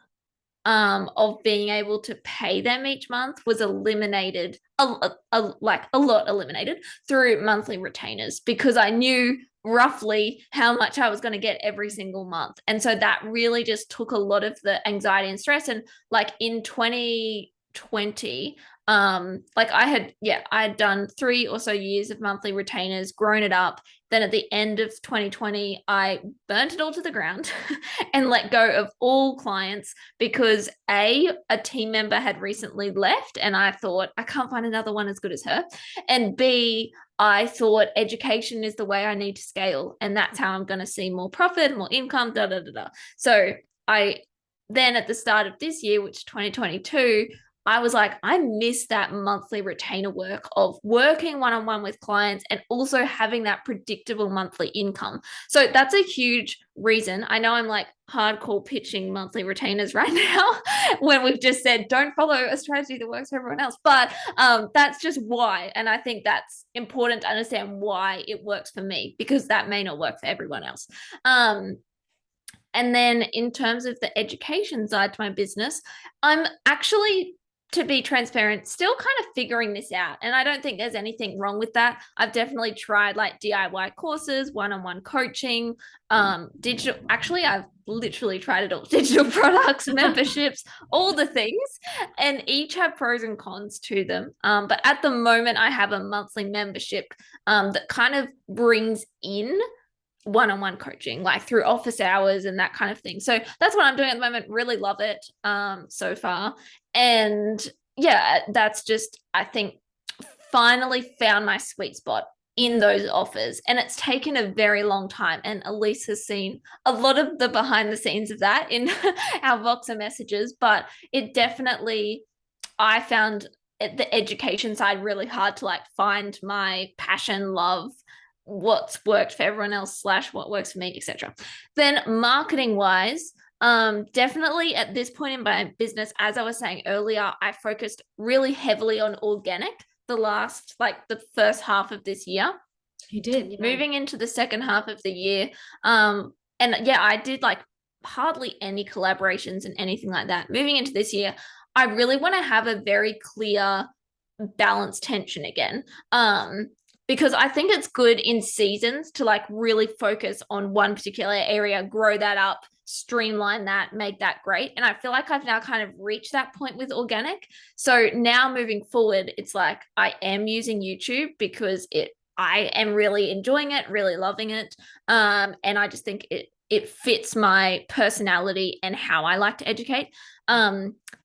of being able to pay them each month was eliminated, a lot eliminated through monthly retainers, because I knew roughly how much I was going to get every single month. And so that really just took a lot of the anxiety and stress. And like in 2020, like I had done 3 or so years of monthly retainers, grown it up. Then at the end of 2020, I burnt it all to the ground and let go of all clients because a team member had recently left and I thought I can't find another one as good as her, and B, I thought education is the way I need to scale, and that's how I'm going to see more profit, more income, da da da da. So I then at the start of this year, which is 2022, I was like, I miss that monthly retainer work of working one-on-one with clients and also having that predictable monthly income. So that's a huge reason. I know I'm like hardcore pitching monthly retainers right now when we've just said, don't follow a strategy that works for everyone else. But that's just why. And I think that's important to understand why it works for me, because that may not work for everyone else. And then in terms of the education side to my business, I'm actually, to be transparent, still kind of figuring this out. And I don't think there's anything wrong with that. I've definitely tried like DIY courses, one-on-one coaching, digital. Actually, I've literally tried it all: digital products, memberships, all the things, and each have pros and cons to them. But at the moment, I have a monthly membership that kind of brings in one-on-one coaching, like through office hours and that kind of thing. So that's what I'm doing at the moment. Really love it so far. And yeah, that's just, I think, finally found my sweet spot in those offers. And it's taken a very long time. And Elise has seen a lot of the behind the scenes of that in our Voxer messages, but it definitely, I found the education side really hard to like find my passion, love, what's worked for everyone else / what works for me, etc. Then marketing wise, definitely at this point in my business, as I was saying earlier, I focused really heavily on organic the first half of this year. You did, yeah. Moving into the second half of the year, and yeah, I did like hardly any collaborations and anything like that. Moving into this year, I really want to have a very clear balanced tension again. Because I think it's good in seasons to like really focus on one particular area, grow that up, streamline that, make that great. And I feel like I've now kind of reached that point with organic. So now moving forward, it's like I am using YouTube because I am really enjoying it, really loving it. And I just think it fits my personality and how I like to educate.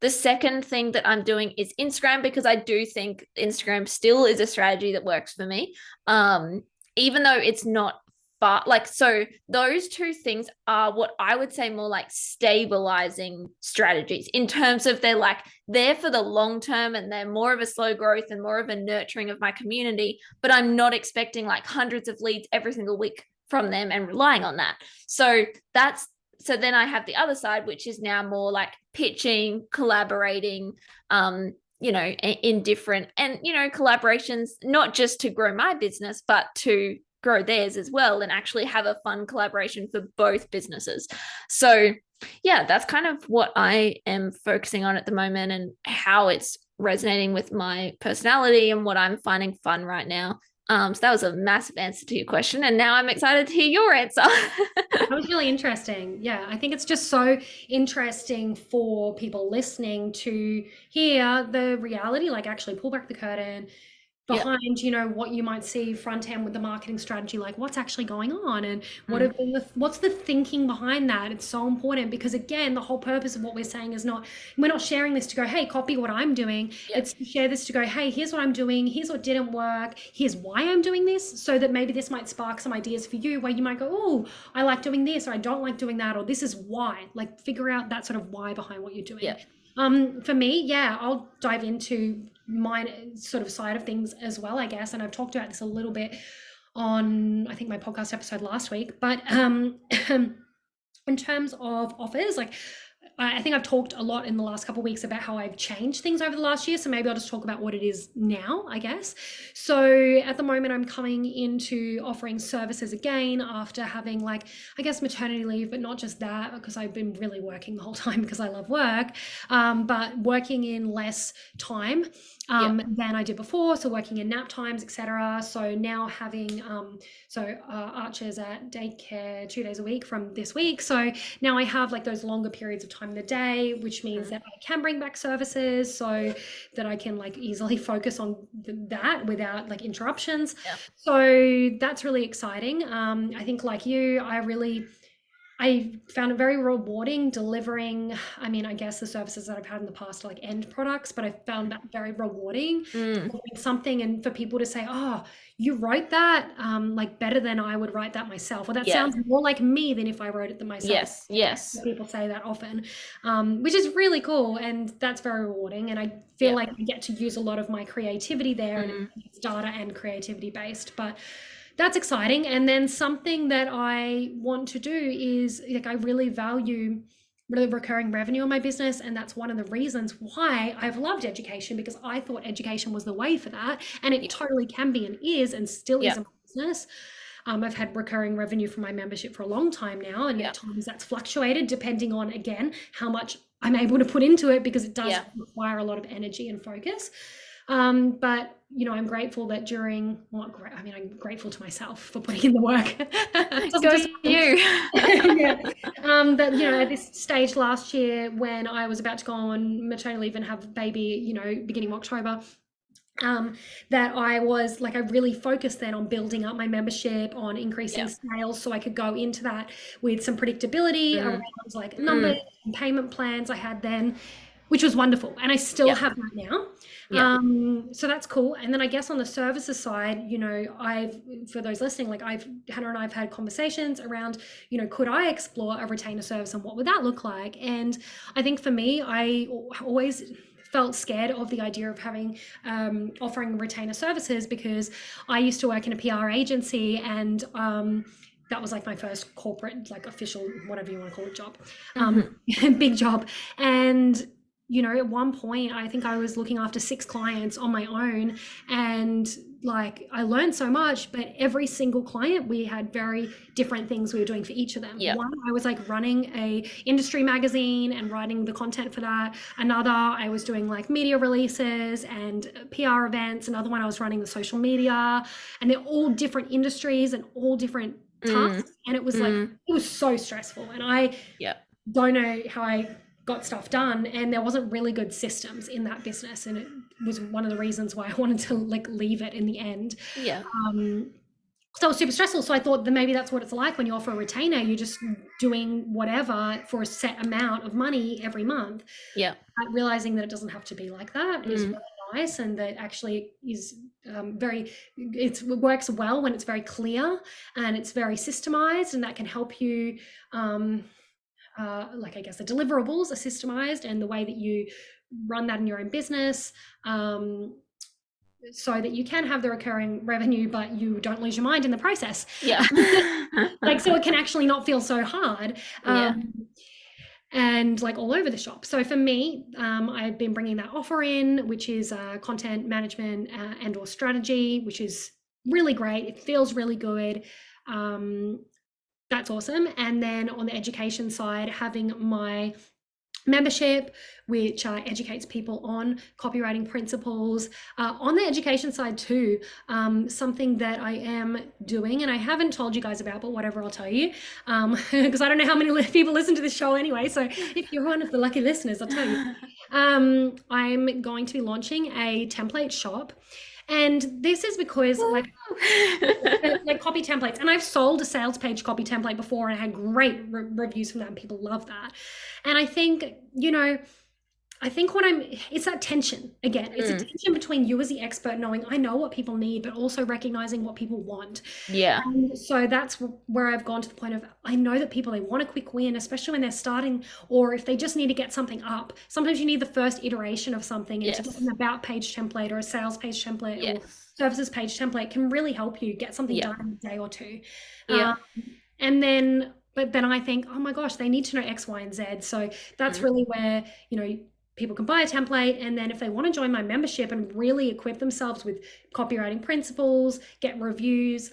The second thing that I'm doing is Instagram, because I do think Instagram still is a strategy that works for me. Even though it's not far, like, so those two things are what I would say more like stabilizing strategies in terms of they're like there for the long term and they're more of a slow growth and more of a nurturing of my community, but I'm not expecting like hundreds of leads every single week from them and relying on that. So then I have the other side, which is now more like pitching, collaborating, in different, and, collaborations, not just to grow my business, but to grow theirs as well and actually have a fun collaboration for both businesses. So yeah, that's kind of what I am focusing on at the moment and how it's resonating with my personality and what I'm finding fun right now. So that was a massive answer to your question. And now I'm excited to hear your answer. That was really interesting. Yeah, I think it's just so interesting for people listening to hear the reality, like actually pull back the curtain behind, what you might see front end with the marketing strategy, like what's actually going on and what's the thinking behind that. It's so important because, again, the whole purpose of what we're saying is we're not sharing this to go, hey, copy what I'm doing. It's to share this to go, hey, here's what I'm doing. Here's what didn't work. Here's why I'm doing this, so that maybe this might spark some ideas for you where you might go, oh, I like doing this, or I don't like doing that, or this is why. Like, figure out that sort of why behind what you're doing. Yeah. For me, I'll dive into my sort of side of things as well, I guess. And I've talked about this a little bit on, I think, my podcast episode last week. But in terms of offers, like, I think I've talked a lot in the last couple of weeks about how I've changed things over the last year. So maybe I'll just talk about what it is now, I guess. So at the moment, I'm coming into offering services again after having, like, I guess, maternity leave, but not just that, because I've been really working the whole time because I love work, but working in less time. than I did before. So working in nap times, etc. So now having Archer's at daycare 2 days a week from this week. So now I have like those longer periods of time in the day, which means that I can bring back services so that I can like easily focus on that without like interruptions. So that's really exciting. I think like you, I found it very rewarding delivering. I mean, I guess the services that I've had in the past are like end products, but I found that very rewarding delivering something and for people to say, "Oh, you wrote that like better than I would write that myself," or that sounds more like me than if I wrote it myself. Yes. People say that often, which is really cool, and that's very rewarding. And I feel like I get to use a lot of my creativity there, and it's data and creativity based, but that's exciting. And then something that I want to do is like I really value really recurring revenue in my business, and that's one of the reasons why I've loved education, because I thought education was the way for that, and it totally can be and is and still is in my business. I've had recurring revenue from my membership for a long time now, and at times that's fluctuated depending on, again, how much I'm able to put into it, because it does require a lot of energy and focus. But you know, I'm grateful that I'm grateful to myself for putting in the work. Go you. That, you know, at this stage last year when I was about to go on maternity leave and have a baby, you know, beginning of October, that I was like, I really focused then on building up my membership, on increasing sales, so I could go into that with some predictability around like numbers and payment plans I had then, which was wonderful. And I still have that now. So that's cool. And then I guess on the services side, you know, for those listening, like Hannah and I've had conversations around, you know, could I explore a retainer service and what would that look like? And I think for me, I always felt scared of the idea of having offering retainer services, because I used to work in a PR agency, and that was like my first corporate, like official, whatever you want to call it, job, big job. And you know, at one point, I think I was looking after 6 clients on my own, and like I learned so much, but every single client, we had very different things we were doing for each of them. One, I was like running a industry magazine and writing the content for that. Another, I was doing like media releases and PR events. Another one, I was running the social media, and they're all different industries and all different tasks. And it was like, it was so stressful. And I don't know how I got stuff done, and there wasn't really good systems in that business, and it was one of the reasons why I wanted to like leave it in the end. So it was super stressful. So I thought that maybe that's what it's like when you offer a retainer. You're just doing whatever for a set amount of money every month. Realizing that it doesn't have to be like that is really nice, and that actually is it works well when it's very clear and it's very systemized, and that can help you like I guess the deliverables are systemized, and the way that you run that in your own business, so that you can have the recurring revenue, but you don't lose your mind in the process. Like, so it can actually not feel so hard. And like all over the shop. So for me, I've been bringing that offer in, which is content management and or strategy, which is really great. It feels really good. That's awesome. And then on the education side, having my membership, which educates people on copywriting principles. On the education side too, something that I am doing, and I haven't told you guys about, but whatever, I'll tell you, because I don't know how many people listen to this show anyway. So if you're one of the lucky listeners, I'll tell you. I'm going to be launching a template shop. And this is because like copy templates, and I've sold a sales page copy template before, and I had great reviews from that, and people love that. And I think, you know, it's that tension again. It's a tension between you as the expert knowing I know what people need, but also recognizing what people want. And so that's where I've gone to the point of, I know that people, they want a quick win, especially when they're starting, or if they just need to get something up. Sometimes you need the first iteration of something, and to get an about page template or a sales page template or services page template can really help you get something done in a day or two. But then I think, oh my gosh, they need to know X, Y, and Z. So that's really where, you know, people can buy a template, and then if they want to join my membership and really equip themselves with copywriting principles, get reviews,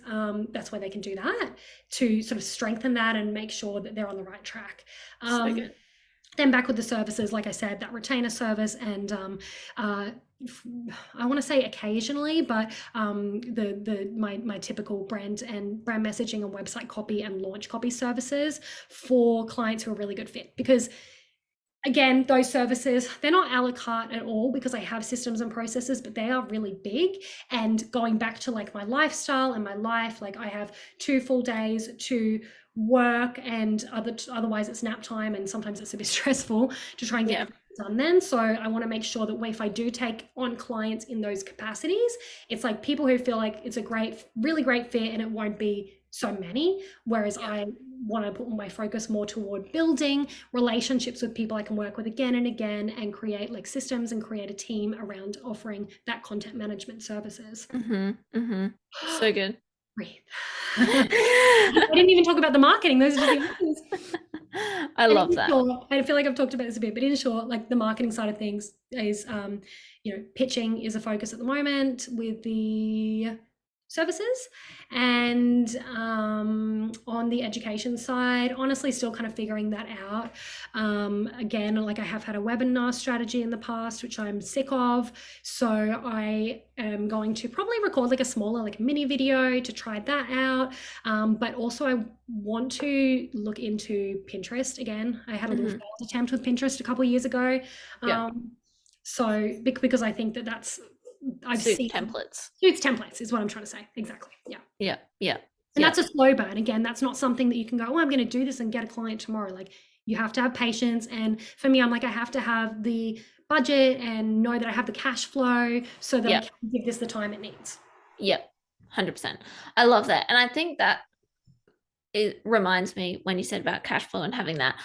that's where they can do that to sort of strengthen that and make sure that they're on the right track. So good. Then back with the services, like I said, that retainer service and I want to say occasionally, but my typical brand messaging and website copy and launch copy services for clients who are really good fit. Because again, those services, they're not a la carte at all because I have systems and processes, but they are really big. And going back to like my lifestyle and my life, like I have 2 full days to work, and otherwise it's nap time, and sometimes it's a bit stressful to try and get everything done then. So I want to make sure that if I do take on clients in those capacities, it's like people who feel like it's a really great fit, and it won't be so many. Whereas I want to put my focus more toward building relationships with people I can work with again and again, and create like systems and create a team around offering that content management services. So good. Breathe. I didn't even talk about the marketing. Those are just things. I love that. I feel like I've talked about this a bit, but in short, like the marketing side of things is, pitching is a focus at the moment with the services. And on the education side, honestly, still kind of figuring that out. Again, like I have had a webinar strategy in the past, which I'm sick of. So I am going to probably record like a smaller, like mini video to try that out. But also I want to look into Pinterest again. I had a little failed attempt with Pinterest a couple of years ago. So because I think that's I've seen templates. Suits templates is what I'm trying to say. Exactly. Yeah. And that's a slow burn. Again, that's not something that you can go, oh, I'm going to do this and get a client tomorrow. Like you have to have patience. And for me, I'm like, I have to have the budget and know that I have the cash flow so that I can give this the time it needs. Yep. 100%. I love that. And I think that it reminds me when you said about cash flow and having that,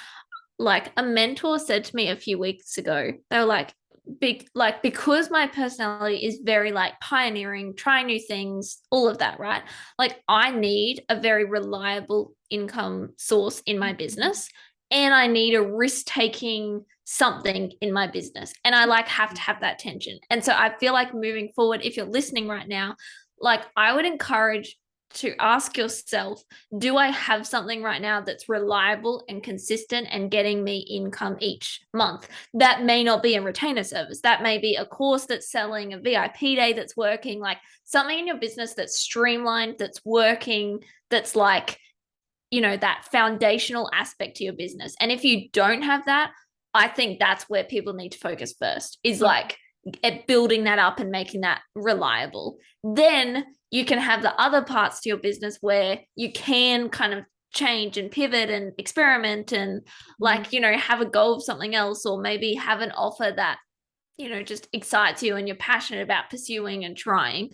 like a mentor said to me a few weeks ago, they were like, because my personality is very like pioneering, trying new things, all of that, right? Like I need a very reliable income source in my business, and I need a risk-taking something in my business, and I like have to have that tension. And so I feel like moving forward, if you're listening right now, like I would encourage to ask yourself, do I have something right now that's reliable and consistent and getting me income each month? That may not be a retainer service. That may be a course that's selling, a VIP day that's working, like something in your business that's streamlined, that's working, that's like, that foundational aspect to your business. And if you don't have that, I think that's where people need to focus first, is like at building that up and making that reliable. Then you can have the other parts to your business where you can kind of change and pivot and experiment and like, have a go of something else, or maybe have an offer that, just excites you and you're passionate about pursuing and trying.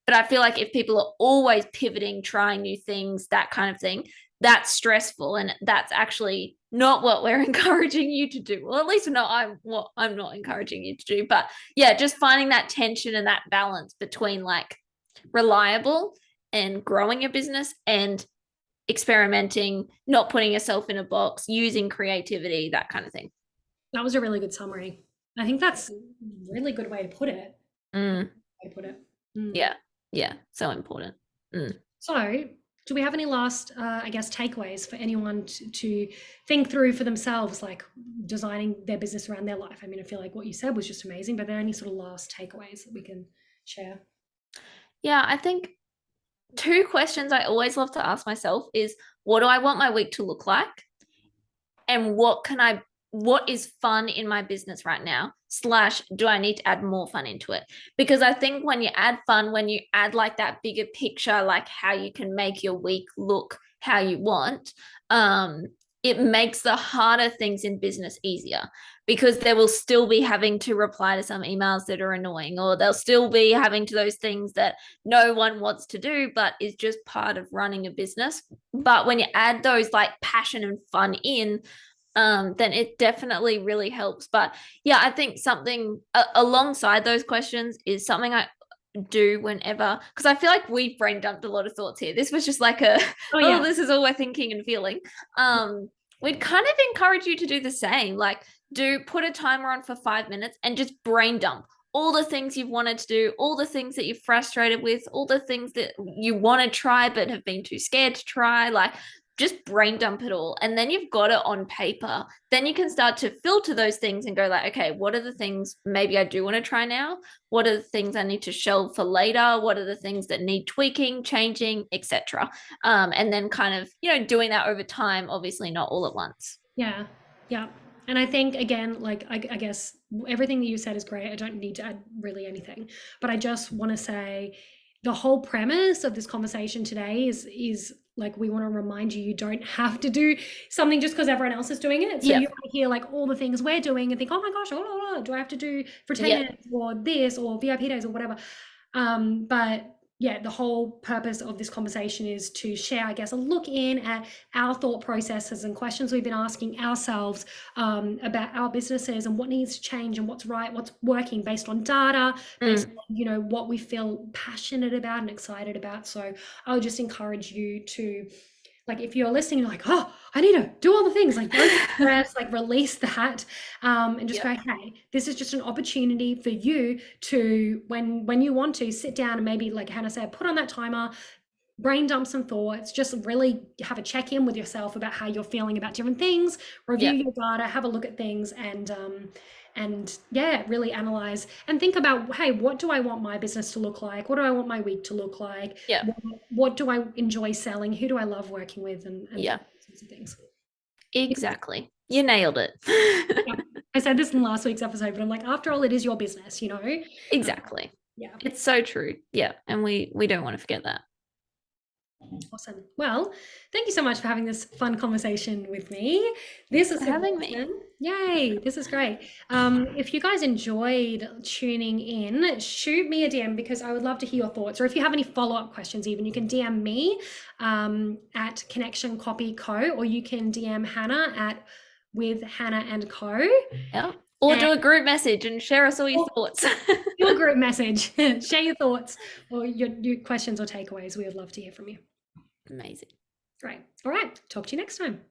But I feel like if people are always pivoting, trying new things, that kind of thing, that's stressful. And that's actually not what we're encouraging you to do. Well, at least I'm not encouraging you to do. But yeah, just finding that tension and that balance between like reliable and growing your business and experimenting, not putting yourself in a box, using creativity, that kind of thing. That was a really good summary. I think that's a really good way to put it. Yeah. So important. So do we have any last, takeaways for anyone to think through for themselves, like designing their business around their life? I mean, I feel like what you said was just amazing, but are there any sort of last takeaways that we can share? Yeah, I think 2 questions I always love to ask myself is, what do I want my week to look like? And what is fun in my business right now? / do I need to add more fun into it? Because I think when you add fun, when you add like that bigger picture, like how you can make your week look how you want, it makes the harder things in business easier, because they will still be having to reply to some emails that are annoying, or they'll still be having to those things that no one wants to do, but is just part of running a business. But when you add those like passion and fun in, then it definitely really helps. But yeah, I think something alongside those questions is something I do whenever, because I feel like we've brain dumped a lot of thoughts here. This was just like this is all we're thinking and feeling. We'd kind of encourage you to do the same. Like, put a timer on for 5 minutes and just brain dump all the things you've wanted to do, all the things that you're frustrated with, all the things that you want to try but have been too scared to try. Like, just brain dump it all. And then you've got it on paper. Then you can start to filter those things and go like, okay, what are the things maybe I do want to try now? What are the things I need to shelve for later? What are the things that need tweaking, changing, etc. And then kind of, doing that over time, obviously not all at once. Yeah. Yeah. And I think, again, like, I guess everything that you said is great. I don't need to add really anything, but I just want to say the whole premise of this conversation today is like, we want to remind you, you don't have to do something just because everyone else is doing it. So you want to hear like all the things we're doing and think, oh my gosh, do I have to do retainers or this or VIP days or whatever? But yeah, the whole purpose of this conversation is to share, I guess, a look in at our thought processes and questions we've been asking ourselves about our businesses and what needs to change and what's right, what's working based on data, based on, what we feel passionate about and excited about. So I would just encourage you to, like, if you're listening, you're like, oh, I need to do all the things, like, don't stress, like, release that, and just go, hey, this is just an opportunity for you to, when you want to, sit down and maybe, like Hannah said, put on that timer, brain dump some thoughts, just really have a check-in with yourself about how you're feeling about different things, review your data, have a look at things, and really analyze and think about, hey, what do I want my business to look like? What do I want my week to look like? What do I enjoy selling? Who do I love working with? And sorts of things. Exactly. You nailed it. I said this in last week's episode, but I'm like, after all, it is your business, Exactly. It's so true. Yeah. And we don't want to forget that. Awesome. Well, thank you so much for having this fun conversation with me. This is having me. Yay, this is great. If you guys enjoyed tuning in, shoot me a DM because I would love to hear your thoughts. Or if you have any follow-up questions, even you can DM me at Connection Copy Co, or you can DM Hannah at With Hannah and Co. Yeah. Or do a group message and share us all your thoughts. Do a group message. Share your thoughts or your questions or takeaways. We would love to hear from you. Amazing. Great. All right. Talk to you next time.